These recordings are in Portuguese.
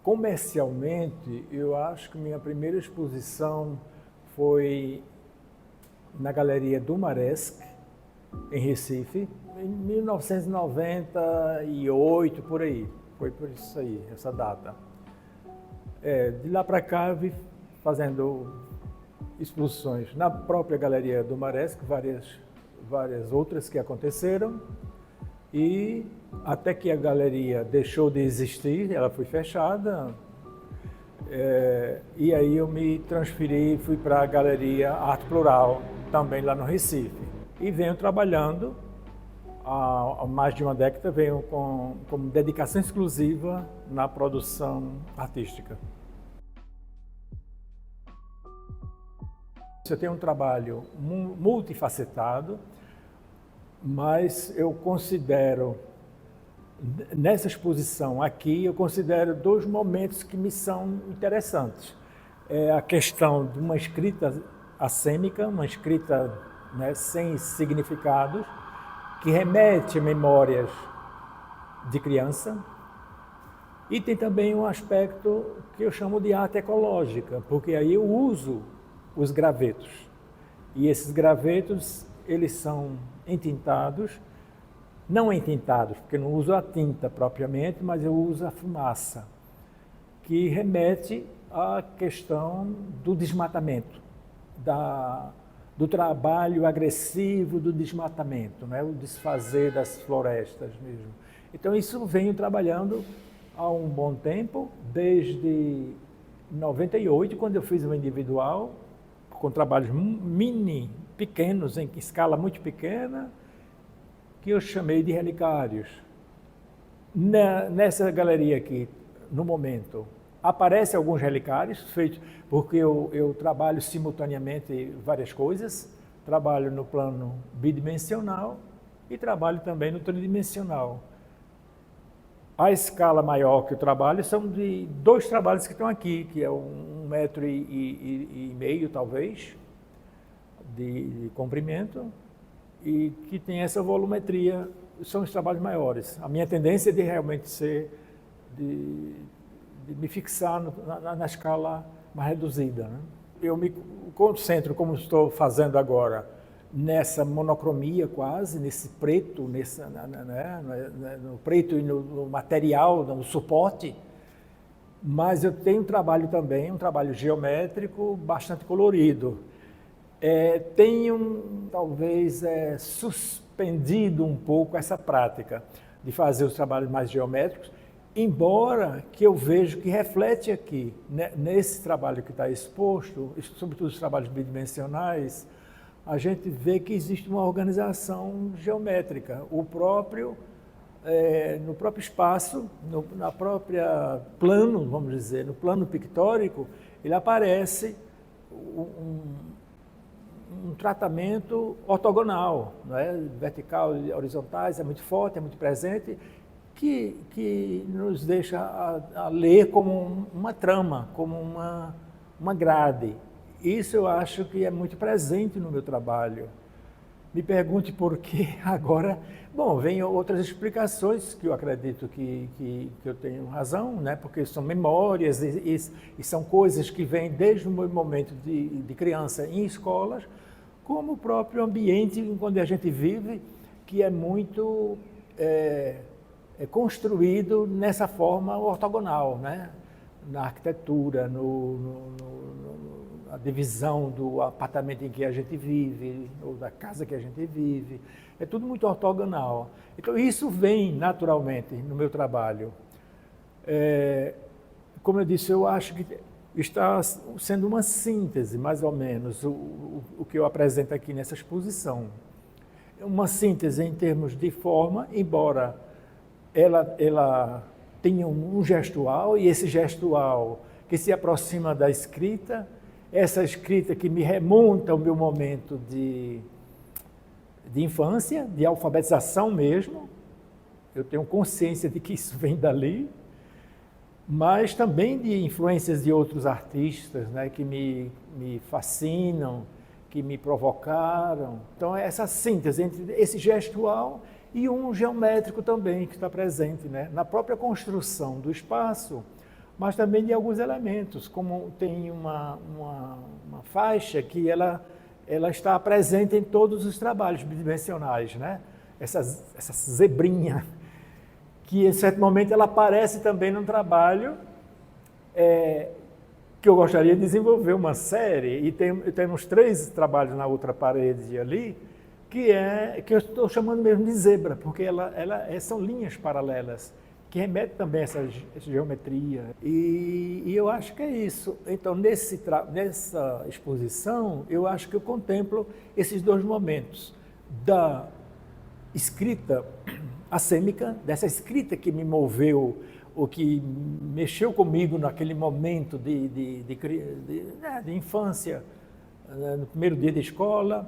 Comercialmente, eu acho que minha primeira exposição foi na Galeria do Maresc, em Recife, em 1998, por aí. Foi por isso aí, essa data. De lá para cá, eu vi fazendo exposições na própria Galeria do Maresc, várias outras que aconteceram, e até que a galeria deixou de existir, ela foi fechada, e aí eu me transferi e fui para a Galeria Arte Plural, também lá no Recife. E venho trabalhando há mais de uma década, venho com dedicação exclusiva na produção artística. Eu tenho um trabalho multifacetado, mas eu considero, nessa exposição aqui, eu considero dois momentos que me são interessantes. É a questão de uma escrita assêmica, uma escrita, né, sem significados, que remete a memórias de criança. E tem também um aspecto que eu chamo de arte ecológica, porque aí eu uso os gravetos. E esses gravetos, eles são entintados, não entintados, porque eu não uso a tinta propriamente, mas eu uso a fumaça, que remete à questão do desmatamento, do trabalho agressivo do desmatamento, né? O desfazer das florestas mesmo. Então isso venho trabalhando há um bom tempo, desde 98, quando eu fiz o individual, com trabalhos pequenos, em escala muito pequena, que eu chamei de relicários. Nessa galeria aqui, no momento, aparecem alguns relicários, feitos porque eu trabalho simultaneamente várias coisas, trabalho no plano bidimensional e trabalho também no tridimensional. A escala maior que eu trabalho são de dois trabalhos que estão aqui, que é 1,5 metro, talvez, de comprimento, e que tem essa volumetria, são os trabalhos maiores. A minha tendência é de realmente de me fixar na escala mais reduzida, né? Eu me concentro, como estou fazendo agora, nessa monocromia quase, nesse preto, no preto e no material, no suporte, mas eu tenho um trabalho também, um trabalho geométrico bastante colorido. Tenho, talvez, suspendido um pouco essa prática de fazer os trabalhos mais geométricos, embora que eu vejo que reflete aqui, né, nesse trabalho que está exposto, sobretudo os trabalhos bidimensionais, a gente vê que existe uma organização geométrica. No próprio espaço, na própria plano, vamos dizer, no plano pictórico, ele aparece um tratamento ortogonal, né? Vertical e horizontais, é muito forte, é muito presente, que nos deixa a ler como uma trama, como uma grade. Isso eu acho que é muito presente no meu trabalho. Me pergunte por que agora. Bom, vem outras explicações que eu acredito que eu tenho razão, né? Porque são memórias e são coisas que vêm desde o meu momento de criança em escolas, como o próprio ambiente onde a gente vive, que é muito construído nessa forma ortogonal, né? Na arquitetura, a divisão do apartamento em que a gente vive, ou da casa que a gente vive, é tudo muito ortogonal. Então isso vem naturalmente no meu trabalho. Como eu disse, eu acho que está sendo uma síntese, mais ou menos, o que eu apresento aqui nessa exposição. Uma síntese em termos de forma, embora ela tenha um gestual, e esse gestual que se aproxima da escrita, essa escrita que me remonta ao meu momento de infância, de alfabetização mesmo. Eu tenho consciência de que isso vem dali, mas também de influências de outros artistas, né, que me fascinam, que me provocaram. Então, essa síntese entre esse gestual e um geométrico também, que está presente, né, na própria construção do espaço. mas também de alguns elementos, como tem uma faixa que ela está presente em todos os trabalhos bidimensionais, né? Essa zebrinha, que em certo momento ela aparece também num trabalho que eu gostaria de desenvolver uma série, e temos 3 trabalhos na outra parede ali, que eu estou chamando mesmo de zebra, porque são linhas paralelas, que remete também a essa geometria. E eu acho que é isso. Então, nessa exposição, eu acho que eu contemplo esses 2 momentos, da escrita assêmica, dessa escrita que me moveu, o que mexeu comigo naquele momento de infância, no primeiro dia de escola,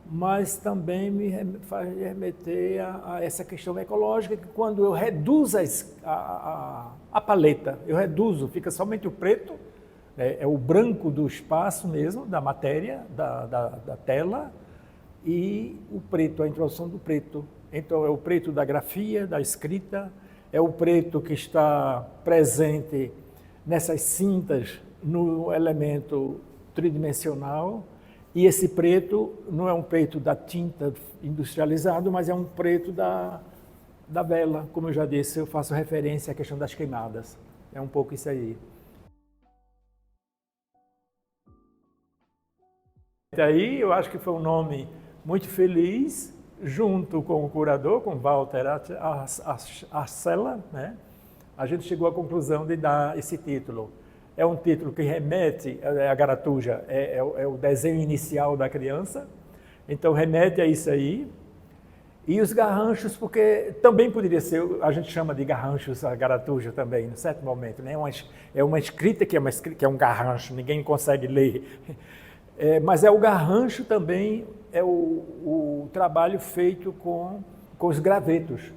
mas também me faz remeter a essa questão ecológica, que quando eu reduzo a paleta, eu reduzo, fica somente o preto, é o branco do espaço mesmo, da matéria, da tela, e o preto, a introdução do preto. Então é o preto da grafia, da escrita, é o preto que está presente nessas cintas no elemento tridimensional, e esse preto não é um preto da tinta industrializado, mas é um preto da vela. Como eu já disse, eu faço referência à questão das queimadas. É um pouco isso aí. Daí eu acho que foi um nome muito feliz, junto com o curador, com Walter Arcela, né? A gente chegou à conclusão de dar esse título. É um título que remete, a garatuja é o desenho inicial da criança, então remete a isso aí. E os garranchos, porque também poderia ser, a gente chama de garranchos a garatuja também, no certo momento, né? É uma escrita que é um garrancho, ninguém consegue ler. Mas o garrancho também é o trabalho feito com os gravetos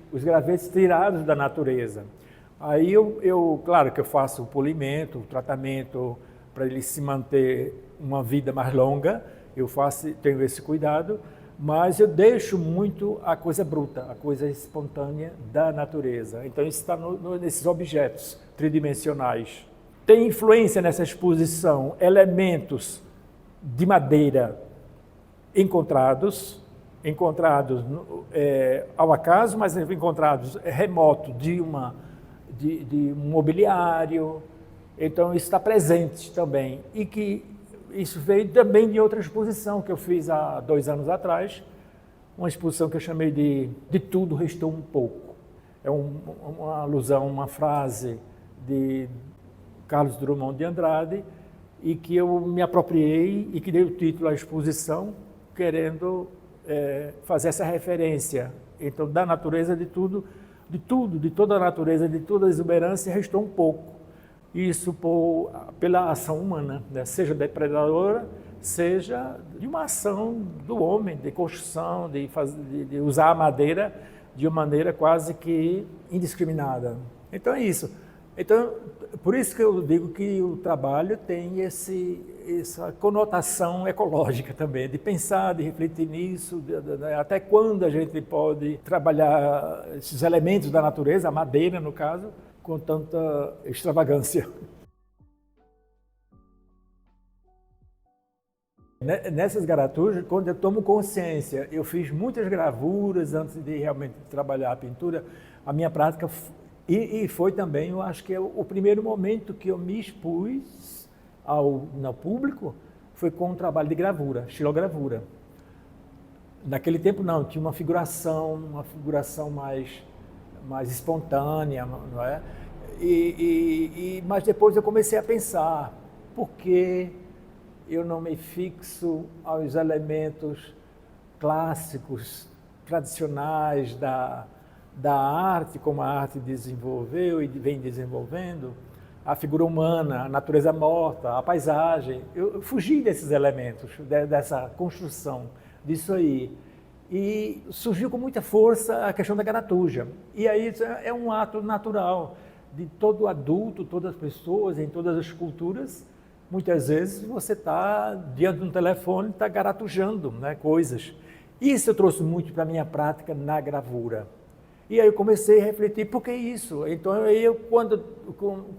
tirados da natureza. Aí claro que eu faço o polimento, o tratamento para ele se manter uma vida mais longa, tenho esse cuidado, mas eu deixo muito a coisa bruta, a coisa espontânea da natureza. Então isso está nesses objetos tridimensionais. Tem influência nessa exposição elementos de madeira encontrados ao acaso, mas encontrados remoto de um mobiliário. Então isso está presente também, e que isso veio também de outra exposição que eu fiz há 2 anos atrás, uma exposição que eu chamei de Tudo Restou um Pouco. É uma alusão, uma frase de Carlos Drummond de Andrade, e que eu me apropriei e que dei o título à exposição, querendo fazer essa referência. Então, da natureza de tudo, de toda a natureza, de toda a exuberância, restou um pouco. Isso pela ação humana, né? Seja depredadora, seja de uma ação do homem, de construção, de usar a madeira de uma maneira quase que indiscriminada. Então é isso. Então, por isso que eu digo que o trabalho tem essa conotação ecológica também, de pensar, de refletir nisso, até quando a gente pode trabalhar esses elementos da natureza, a madeira no caso, com tanta extravagância. Nessas garatujas, quando eu tomo consciência, eu fiz muitas gravuras antes de realmente trabalhar a pintura, a minha prática, e foi também, eu acho que o primeiro momento que eu me expus no público, foi com um trabalho de gravura, estilogravura. Naquele tempo não, tinha uma figuração mais espontânea, não é? Mas depois eu comecei a pensar, por que eu não me fixo aos elementos clássicos, tradicionais da arte, como a arte desenvolveu e vem desenvolvendo, a figura humana, a natureza morta, a paisagem. Eu fugi desses elementos, dessa construção, disso aí. E surgiu com muita força a questão da garatuja. E aí é um ato natural de todo adulto, todas as pessoas, em todas as culturas. Muitas vezes você está diante de um telefone, está garatujando, né, coisas. Isso eu trouxe muito para a minha prática na gravura. E aí eu comecei a refletir, por que isso? Então,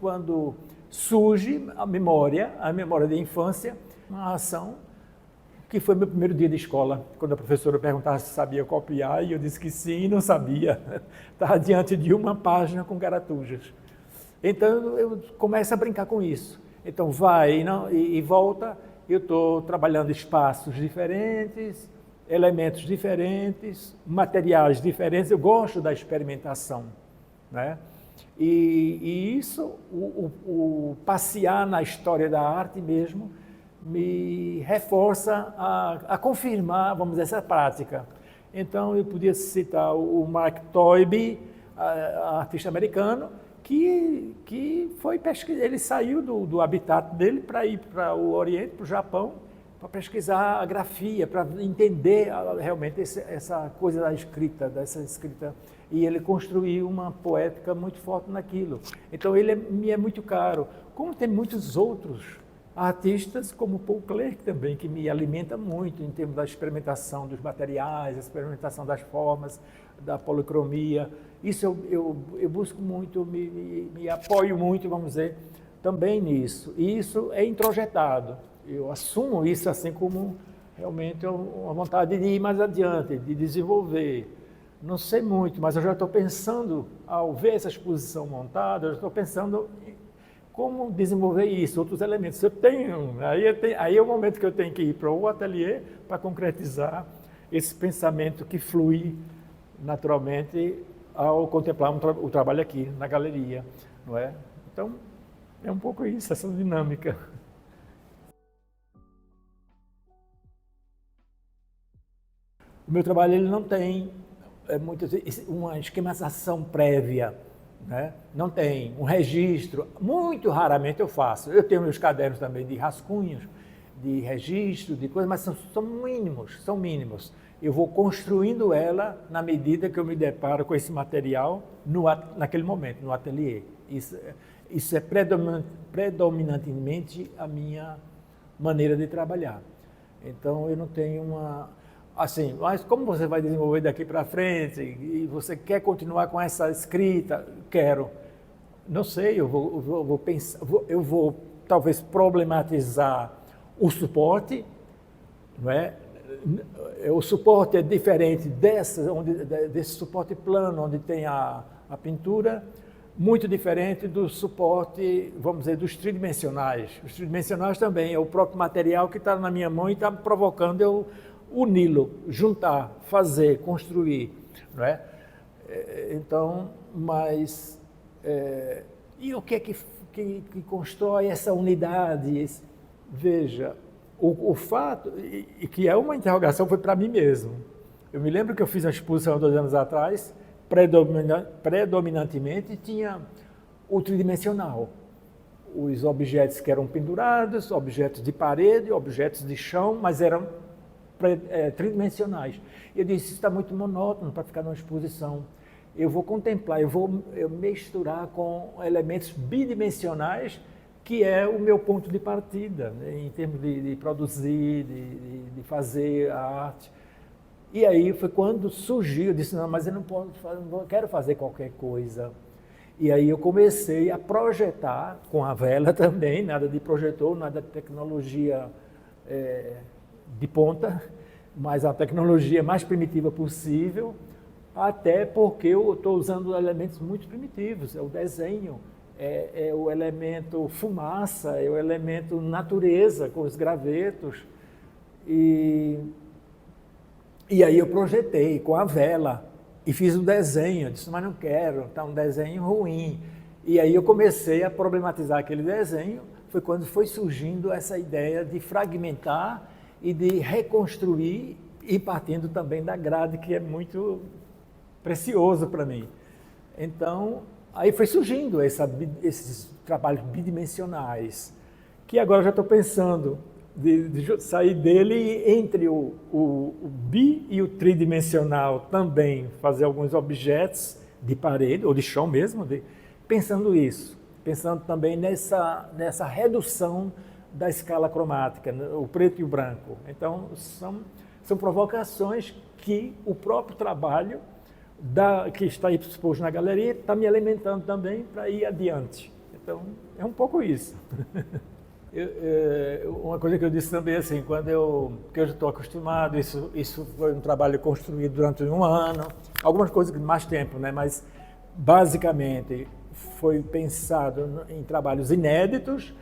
quando surge a memória de infância, uma ação que foi meu primeiro dia de escola, quando a professora perguntava se sabia copiar, e eu disse que sim, não sabia. Estava diante de uma página com caratujas. Então, eu começo a brincar com isso. Então, vai e volta, eu estou trabalhando espaços diferentes, elementos diferentes, materiais diferentes, eu gosto da experimentação, né? E isso, o passear na história da arte mesmo, me reforça a confirmar, vamos dizer, essa prática. Então, eu podia citar o Mark Toynbee, artista americano, que foi pesquisar, ele saiu do habitat dele para ir para o Oriente, para o Japão, para pesquisar a grafia, para entender realmente essa coisa da escrita, dessa escrita. E ele construiu uma poética muito forte naquilo. Então, ele me é muito caro. Como tem muitos outros artistas, como Paul Klee também, que me alimenta muito em termos da experimentação dos materiais, a experimentação das formas, da policromia. Isso eu busco muito, me apoio muito, vamos dizer, também nisso. E isso é introjetado. Eu assumo isso assim como realmente uma vontade de ir mais adiante, de desenvolver. Não sei muito, mas eu já estou pensando, ao ver essa exposição montada, eu já estou pensando em como desenvolver isso, outros elementos. Aí é o momento que eu tenho que ir para o ateliê para concretizar esse pensamento que flui naturalmente ao contemplar o trabalho aqui na galeria, não é? Então, é um pouco isso, essa dinâmica. O meu trabalho ele não tem muitas vezes uma esquematização prévia, né? Não tem um registro, muito raramente eu faço. Eu tenho meus cadernos também de rascunhos, de registro, de coisas, mas são mínimos. Eu vou construindo ela na medida que eu me deparo com esse material naquele momento, no ateliê. Isso é predominantemente a minha maneira de trabalhar. Então, eu não tenho assim, mas como você vai desenvolver daqui para frente e você quer continuar com essa escrita? Quero. Não sei, eu vou pensar, eu vou talvez problematizar o suporte, não é? O suporte é diferente desse suporte plano, onde tem a pintura, muito diferente do suporte, vamos dizer, dos tridimensionais. Os tridimensionais também é o próprio material que está na minha mão e está provocando eu uni-lo, juntar, fazer, construir, não é? Então, mas e o que é que constrói essa unidade? Veja, o fato, e que é uma interrogação, foi para mim mesmo. Eu me lembro que eu fiz uma exposição há 2 anos atrás, predominantemente tinha o tridimensional. Os objetos que eram pendurados, objetos de parede, objetos de chão, mas eram tridimensionais. Eu disse, isso está muito monótono para ficar numa exposição. Eu vou contemplar, eu vou misturar com elementos bidimensionais, que é o meu ponto de partida, né, em termos de produzir, de fazer a arte. E aí foi quando surgiu, eu disse, não, mas eu não quero fazer qualquer coisa. E aí eu comecei a projetar, com a vela também, nada de projetor, nada de tecnologia de ponta, mas a tecnologia mais primitiva possível, até porque eu estou usando elementos muito primitivos, é o desenho, é o elemento fumaça, é o elemento natureza, com os gravetos. E aí eu projetei com a vela e fiz um desenho, eu disse, mas não quero, está um desenho ruim. E aí eu comecei a problematizar aquele desenho, foi quando foi surgindo essa ideia de fragmentar e de reconstruir, e partindo também da grade, que é muito precioso para mim. Então, aí foi surgindo esses trabalhos bidimensionais, que agora eu já estou pensando de sair dele entre o bi e o tridimensional também, fazer alguns objetos de parede, ou de chão mesmo, pensando isso, pensando também nessa redução da escala cromática, o preto e o branco. Então, são provocações que o próprio trabalho, que está exposto na galeria está me alimentando também para ir adiante. Então, é um pouco isso. Uma coisa que eu disse também, assim, porque eu já estou acostumado, isso foi um trabalho construído durante um ano, algumas coisas mais tempo, né? Mas basicamente foi pensado em trabalhos inéditos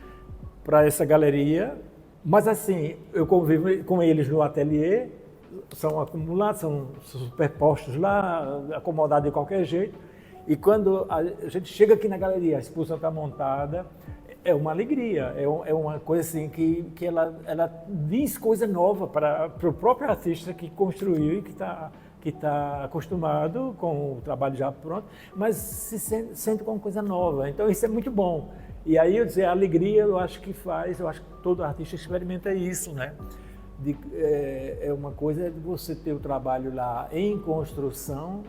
para essa galeria, mas assim, eu convivo com eles no ateliê, são acumulados, são superpostos lá, acomodados de qualquer jeito, e quando a gente chega aqui na galeria, a exposição está montada, é uma alegria, é uma coisa assim que ela diz coisa nova para o próprio artista que construiu e que está acostumado com o trabalho já pronto, mas se sente com coisa nova. Então isso é muito bom. E aí eu dizer, a alegria eu acho que todo artista experimenta isso, né? É uma coisa de você ter o trabalho lá em construção,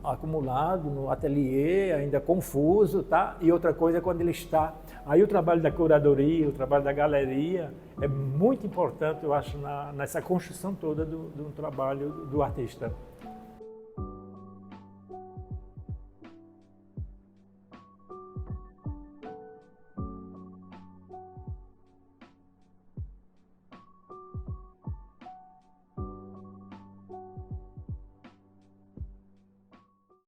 acumulado no ateliê, ainda confuso, tá? E outra coisa é quando ele está. Aí o trabalho da curadoria, o trabalho da galeria é muito importante, eu acho, nessa construção toda do trabalho do artista.